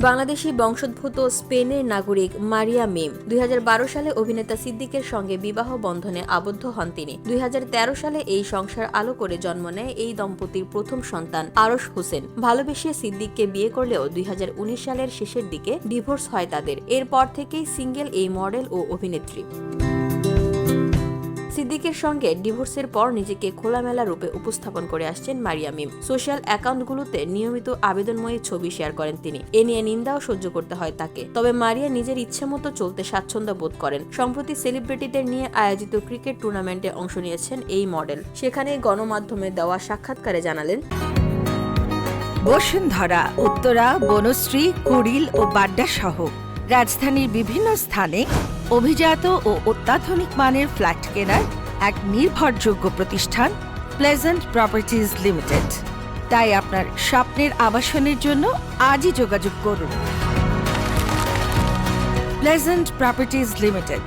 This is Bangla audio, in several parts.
বাংলাদেশি বংশোদ্ভূত স্পেনের নাগরিক মারিয়া মিম 2012 সালে অভিনেতা সিদ্দিকের সঙ্গে বিবাহ বন্ধনে আবদ্ধ হন তিনি। 2013 সালে এই সংসার আলো করে জন্ম নেয় এই দম্পতির প্রথম সন্তান আরশ হোসেন। ভালোবেসে সিদ্দিককে বিয়ে করলেও 2019 সালের শেষের দিকে ডিভোর্স হয় তাদের। এরপর থেকেই সিঙ্গেল এই মডেল ও অভিনেত্রী। সিদ্দিকের সঙ্গে ডিভোর্সের পর নিজেকে খোলামেলা রূপে উপস্থাপন করে আসছেন মারিয়া মিম। সোশ্যাল অ্যাকাউন্টগুলোতে নিয়মিত আবেদনময়ী ছবি শেয়ার করেন তিনি। এ নিয়ে নিন্দাও সহ্য করতে হয় তাকে। তবে মারিয়া নিজের ইচ্ছেমতো চলতে স্বাচ্ছন্দ্য বোধ করেন। সম্প্রতি সেলিব্রিটিদের নিয়ে আয়োজিত ক্রিকেট টুর্নামেন্টে অংশ নিয়েছেন এই মডেল। সেখানে গণমাধ্যমে দেওয়া সাক্ষাৎকারে জানালেন, বসুন্ধরা, উত্তরা, বনশ্রী, কুড়িল ও বাড্ডা সহ রাজধানীর বিভিন্ন স্থানে অভিজাত ও অত্যাধুনিক মানের ফ্ল্যাট কেনার এক নির্ভরযোগ্য প্রতিষ্ঠান প্লেজেন্ট প্রপার্টিজ লিমিটেড। তাই আপনার স্বপ্নের আবাসনের জন্য আজই যোগাযোগ করুন। Pleasant properties limited,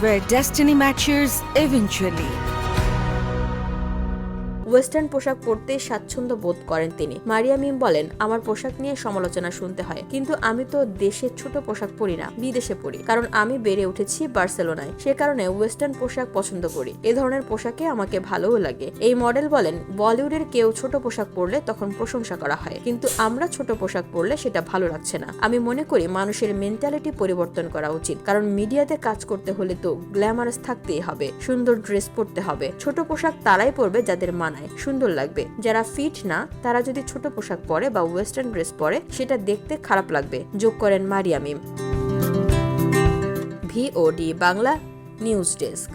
where destiny matches eventually. Western পোশাক পরতে স্বাচ্ছন্দ্য বোধ করেন তিনি। মারিয়া মিম বলেন, আমার পোশাক নিয়ে সমালোচনা শুনতে হয়, কিন্তু আমি তো দেশে ছোট পোশাক পরি না, বিদেশে পরি, কারণ আমি বেড়ে উঠেছি বার্সেলোনায়। সে কারণে ওয়েস্টার্ন পোশাক পছন্দ করি। এ ধরনের পোশাকে আমাকে ভালোও লাগে। এই মডেল বলেন, বলিউডের কেউ ছোট পোশাক পরলে তখন প্রশংসা করা হয়, কিন্তু আমরা ছোট পোশাক পরলে সেটা ভালো লাগছে না। আমি মনে করি মানুষের মেন্টালিটি পরিবর্তন করা উচিত, কারণ মিডিয়াতে কাজ করতে হলে তো গ্ল্যামারাস থাকতেই হবে, সুন্দর ড্রেস পরতে হবে। ছোট পোশাক তারাই পরবে যাদের মানায়, সুন্দর লাগবে। যারা ফিট না তারা যদি ছোট পোশাক পরে বা ওয়েস্টার্ন ড্রেস পরে সেটা দেখতে খারাপ লাগবে, যোগ করেন মারিয়া মিম। VOD Bangla news desk.